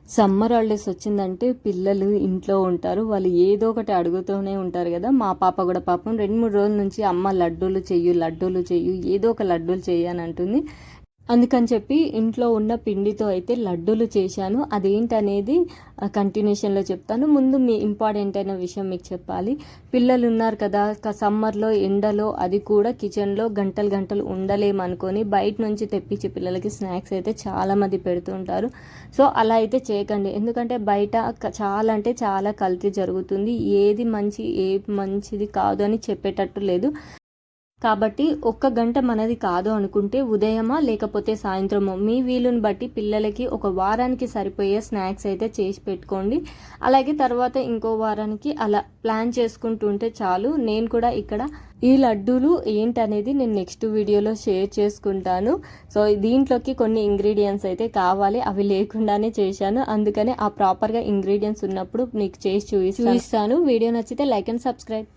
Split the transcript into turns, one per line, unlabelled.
Summer holidays వచ్చిందంటే పిల్లలు ఇంట్లో ఉంటారు. వాళ్ళు ఏదో ఒకటి అడుగుతూనే ఉంటారు కదా. మా పాప కూడా పాపం 2-3 రోజుల నుంచి అమ్మ లడ్డూలు చెయ్యు ఏదో ఒక లడ్డూలు చెయ్యి అని అంటుంది. అందుకని చెప్పి ఇంట్లో ఉన్న పిండితో అయితే లడ్డూలు చేశాను. అదేంటనేది కంటిన్యూషన్లో చెప్తాను. ముందు మీ ఇంపార్టెంట్ అయిన విషయం మీకు చెప్పాలి. పిల్లలు ఉన్నారు కదా, సమ్మర్లో ఎండలో అది కూడా కిచెన్లో గంటలు ఉండలేమనుకొని బయట నుంచి తెప్పించి పిల్లలకి స్నాక్స్ అయితే చాలామంది పెడుతుంటారు. సో అలా అయితే చేయకండి. ఎందుకంటే బయట చాలా అంటే చాలా కల్తీ జరుగుతుంది. ఏది మంచిది కాదు అని చెప్పేటట్టు లేదు. కాబట్టి ఒక్క గంట మనది కాదు అనుకుంటే ఉదయమా లేకపోతే సాయంత్రమో మీ వీలుని బట్టి పిల్లలకి ఒక వారానికి సరిపోయే స్నాక్స్ అయితే చేసి పెట్టుకోండి. అలాగే తర్వాత ఇంకో వారానికి అలా ప్లాన్ చేసుకుంటుంటే చాలు. నేను కూడా ఇక్కడ ఈ లడ్డూలు ఏంటనేది నేను నెక్స్ట్ వీడియోలో షేర్ చేసుకుంటాను. సో దీంట్లోకి కొన్ని ఇంగ్రీడియంట్స్ అయితే కావాలి, అవి లేకుండానే చేశాను. అందుకని ఆ ప్రాపర్గా ఇంగ్రీడియంట్స్ ఉన్నప్పుడు మీకు చేసి చూపిస్తాను. వీడియో నచ్చితే లైక్ అండ్ సబ్స్క్రైబ్.